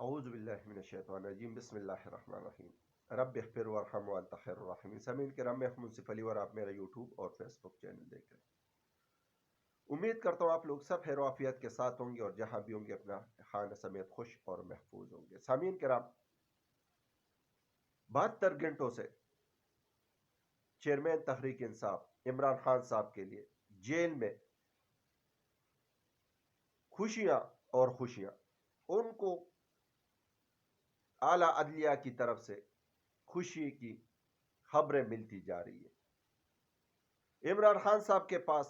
اعوذ باللہ من الشیطان الرجیم بسم اللہ الرحمن الرحیم رب اغفر وارحم وانت خیر الراحمین۔ سامعین کرام، میں منصف علی اور آپ میرا یوٹیوب اور فیس بک چینل دیکھ رہے ہیں۔ امید کرتا ہوں آپ لوگ سب خیر و عافیت کے ساتھ ہوں گے اور جہاں بھی ہوں گے اپنا خانہ سمیت خوش اور محفوظ ہوں گے۔ سامعین کرام، 72 گھنٹوں سے چیئرمین تحریک انصاف عمران خان صاحب کے لیے جیل میں خوشیاں اور خوشیاں ان کو اعلیٰ عدلیہ کی طرف سے خوشی کی خبریں ملتی جا رہی ہے۔ عمران خان صاحب کے پاس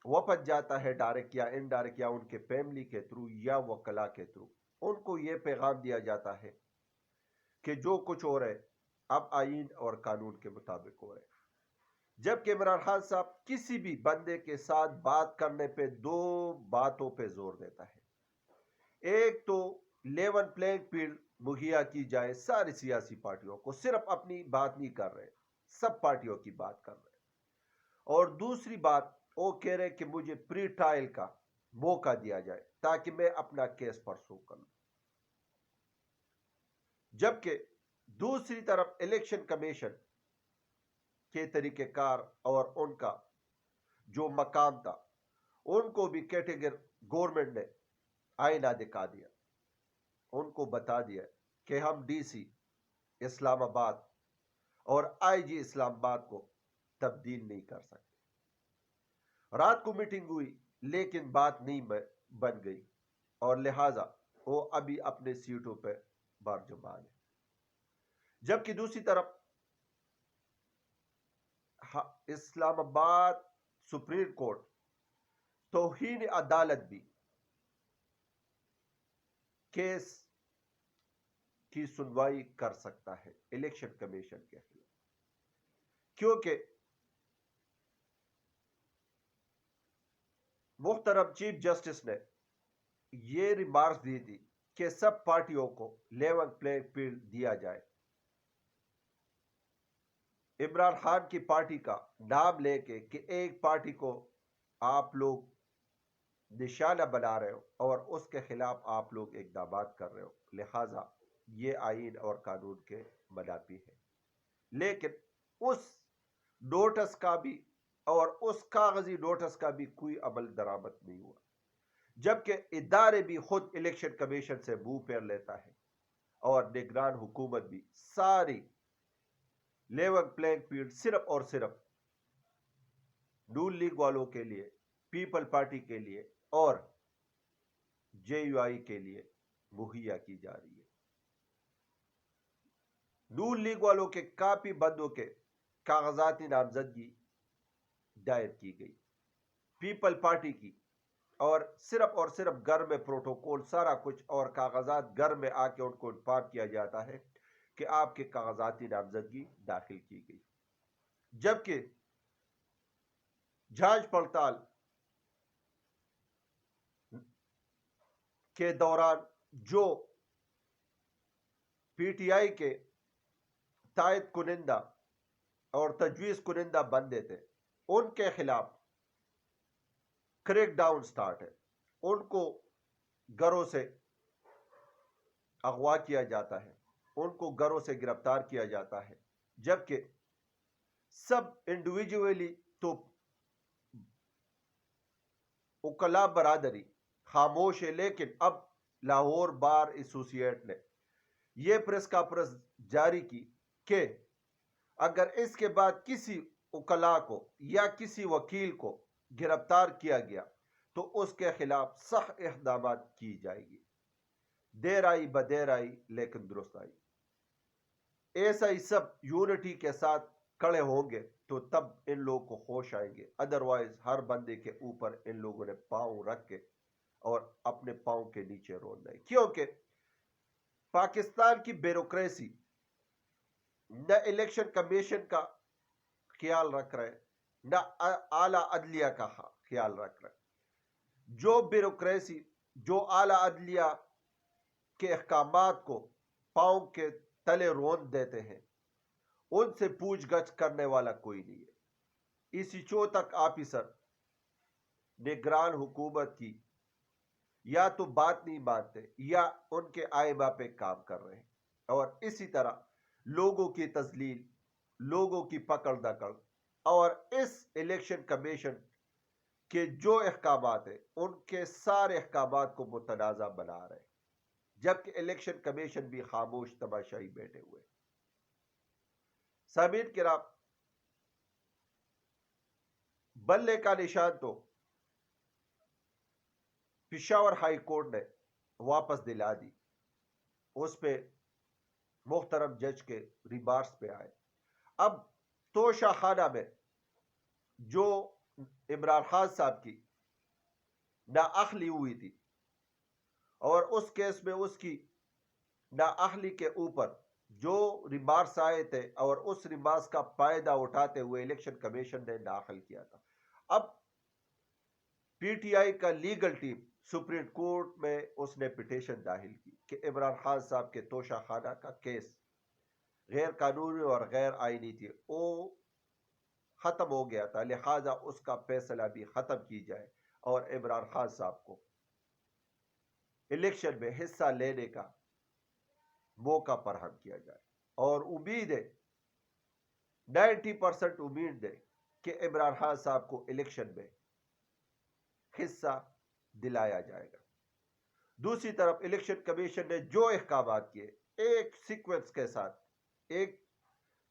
وفد جاتا ہے ڈائریکٹ یا انڈائریکٹ، یا ان کے فیملی کے تھرو یا وکلا کے تھرو، ان کو یہ پیغام دیا جاتا ہے کہ جو کچھ ہو رہا ہے اب آئین اور قانون کے مطابق ہو رہا ہے۔ جبکہ عمران خان صاحب کسی بھی بندے کے ساتھ بات کرنے پہ دو باتوں پہ زور دیتا ہے۔ ایک تو لیون پلینگ فیلڈ مہیا کی جائے ساری سیاسی پارٹیوں کو، صرف اپنی بات نہیں کر رہے، سب پارٹیوں کی بات کر رہے۔ اور دوسری بات وہ کہہ رہے کہ مجھے پری ٹرائل کا موقع دیا جائے تاکہ میں اپنا کیس پرسو کروں۔ جبکہ دوسری طرف الیکشن کمیشن کے طریقہ کار اور ان کا جو مقام تھا ان کو بھی کیٹیگری گورنمنٹ نے آئینہ دکھا دیا، ان کو بتا دیا کہ ہم ڈی سی اسلام آباد اور آئی جی اسلام آباد کو تبدیل نہیں کر سکتے۔ رات کو میٹنگ ہوئی لیکن بات نہیں بن گئی اور لہٰذا وہ ابھی اپنے سیٹوں پہ برجمان ہے۔ جبکہ دوسری طرف اسلام آباد سپریم کورٹ توہین عدالت بھی کیس کی سنوائی کر سکتا ہے الیکشن کمیشن کے خلاف، کیونکہ محترم چیف جسٹس نے یہ ریمارکس دی تھی کہ سب پارٹیوں کو لیول پلینگ فیلڈ دیا جائے۔ عمران خان کی پارٹی کا نام لے کے کہ ایک پارٹی کو آپ لوگ نشانہ بنا رہے ہو اور اس کے خلاف آپ لوگ اقدامات کر رہے ہو، لہٰذا یہ آئین اور قانون کے منافی ہے۔ لیکن اس نوٹس کا بھی اور اس کاغذی نوٹس کا بھی کوئی عمل درآمد نہیں ہوا، جبکہ ادارے بھی خود الیکشن کمیشن سے منہ پھیر لیتا ہے اور نگران حکومت بھی ساری لیول پلینگ فیلڈ صرف اور صرف نون لیگ والوں کے لیے، پیپل پارٹی کے لیے اور جے یو آئی کے لیے مہیا کی جا رہی ہے۔ نون لیگ والوں کے کافی بندوں کے کاغذاتی نامزدگی دائر کی گئی، پیپل پارٹی کی اور صرف گھر میں پروٹوکول سارا کچھ اور کاغذات گھر میں آ کے ان کو انفارم کیا جاتا ہے کہ آپ کے کاغذاتی نامزدگی داخل کی گئی۔ جبکہ جانچ پڑتال کے دوران جو پی ٹی آئی کے تائید کنندہ اور تجویز کنندہ بندے تھے، ان کے خلاف کریک ڈاؤن سٹارٹ ہے، ان کو گھروں سے اغوا کیا جاتا ہے، ان کو گھروں سے گرفتار کیا جاتا ہے۔ جبکہ سب انڈیویجولی تو وکلا برادری خاموش ہے، لیکن اب لاہور بار ایسوسییٹ نے یہ پریس کانفرنس جاری کی کہ اگر اس کے بعد کسی وکلا کو یا کسی وکیل کو گرفتار کیا گیا تو اس کے خلاف سخت اقدامات کی جائے گی۔ دیر آئی بدیر آئی لیکن درست آئی۔ ایسا ہی سب یونٹی کے ساتھ کھڑے ہوں گے تو تب ان لوگوں کو ہوش آئیں گے، ادروائز ہر بندے کے اوپر ان لوگوں نے پاؤں رکھ کے اور اپنے پاؤں کے نیچے رولنا ہے، کیونکہ پاکستان کی بیوروکریسی نہ الیکشن کمیشن کا خیال رکھ رہے نہ اعلیٰ عدلیہ کا خیال رکھ رہے۔ جو بیوروکریسی جو اعلیٰ عدلیہ کے احکامات کو پاؤں کے تلے رون دیتے ہیں، ان سے پوچھ گچھ کرنے والا کوئی نہیں ہے۔ اسی چو تک آفیسر نگران حکومت کی یا تو بات نہیں مانتے یا ان کے آئمہ پہ کام کر رہے ہیں. اور اسی طرح لوگوں کی تذلیل، لوگوں کی پکڑ دکڑ اور اس الیکشن کمیشن کے جو احکامات ہیں ان کے سارے احکامات کو متنازع بنا رہے ہیں، جبکہ الیکشن کمیشن بھی خاموش تماشائی بیٹھے ہوئے. سامعین کرام، بلے کا نشان تو پشاور ہائی کورٹ نے واپس دلا دی. اس پہ محترم جج کے ریمارکس پہ آئے. اب توشہ خانہ میں جو عمران خان صاحب کی نااہلی ہوئی تھی اور اس کیس میں اس کی نااہلی کے اوپر جو ریمارکس آئے تھے اور اس ریمارکس کا فائدہ اٹھاتے ہوئے الیکشن کمیشن نے داخل کیا تھا. اب پی ٹی آئی کا لیگل ٹیم سپریم کورٹ میں اس نے پٹیشن داخل کی کہ عمران خان صاحب کے توشہ خانہ کا کیس غیر قانونی اور غیر آئینی تھی، وہ ختم ہو گیا تھا، لہذا اس کا فیصلہ بھی ختم کی جائے اور عمران خان صاحب کو الیکشن میں حصہ لینے کا موقع فراہم کیا جائے. اور امید ہے 90% امید ہے کہ عمران خان صاحب کو الیکشن میں حصہ دلایا جائے گا. دوسری طرف الیکشن کمیشن نے جو احکامات کیے، ایک سیکوینس کے ساتھ، ایک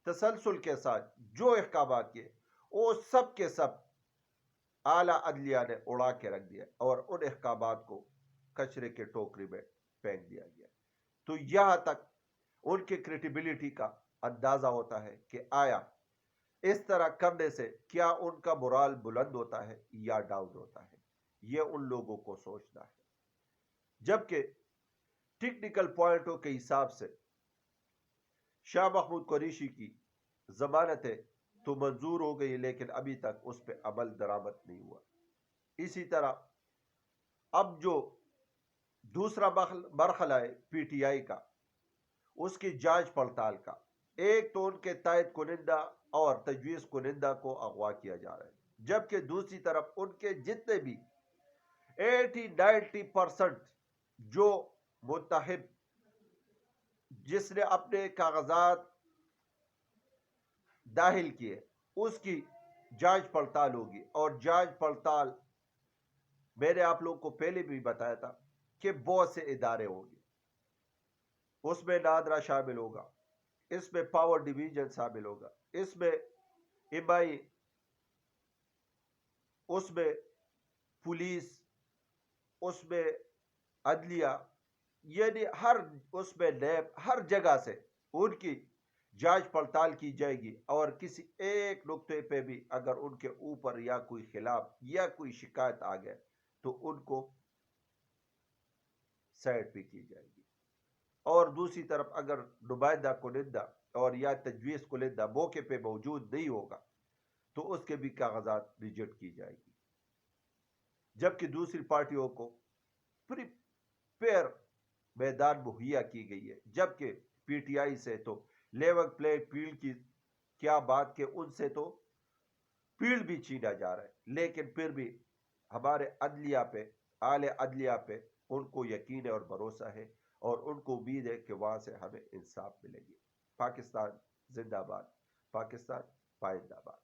تسلسل کے ساتھ جو احکامات کیے، وہ سب کے سب اعلیٰ عدلیہ نے اڑا کے رکھ دیا اور ان احکامات کو کچرے کے ٹوکری میں پھینک دیا گیا. تو یہاں تک ان کی کریڈیبلٹی کا اندازہ ہوتا ہے کہ آیا اس طرح کرنے سے کیا ان کا مورال بلند ہوتا ہے یا ڈاؤن ہوتا ہے. یہ ان لوگوں کو سوچنا ہے. جبکہ ٹیکنیکل پوائنٹوں کے حساب سے شاہ محمود قریشی کی ضمانتیں تو منظور ہو گئی، لیکن ابھی تک اس پہ عمل درآمد نہیں ہوا. اسی طرح اب جو دوسرا مرحلہ ہے پی ٹی آئی کا، اس کی جانچ پڑتال کا، ایک تو ان کے تائید کنندہ اور تجویز کنندہ کو اغوا کیا جا رہا ہے، جبکہ دوسری طرف ان کے جتنے بھی 80-90% جو متحب جس نے اپنے کاغذات داخل کیے اس کی جانچ پڑتال ہوگی. اور جانچ پڑتال میں نے آپ لوگوں کو پہلے بھی بتایا تھا کہ بہت سے ادارے ہوں گے. اس میں نادرا شامل ہوگا، اس میں پاور ڈویژن شامل ہوگا، اس میں امائی، اس میں پولیس، اس میں عدلیہ، یعنی ہر اس میں نیب، ہر جگہ سے ان کی جانچ پڑتال کی جائے گی. اور کسی ایک نقطے پہ بھی اگر ان کے اوپر یا کوئی خلاف یا کوئی شکایت آ گئے تو ان کو سائڈ پہ کی جائے گی. اور دوسری طرف اگر نمائندہ کنندہ اور یا تجویز کنندہ موقع پہ موجود نہیں ہوگا تو اس کے بھی کاغذات ریجیکٹ کی جائے گی. جبکہ دوسری پارٹیوں کو پریپیئر میدان مہیا کی گئی ہے. جبکہ پی ٹی آئی سے تو لیول پلیگ فیلڈ کی کیا بات کہ ان سے تو فیلڈ بھی چھینا جا رہا ہے، لیکن پھر بھی ہمارے عدلیہ پہ، اعلی عدلیہ پہ ان کو یقین اور بھروسہ ہے اور ان کو امید ہے کہ وہاں سے ہمیں انصاف ملے گی. پاکستان زندہ باد، پاکستان پائندہ باد.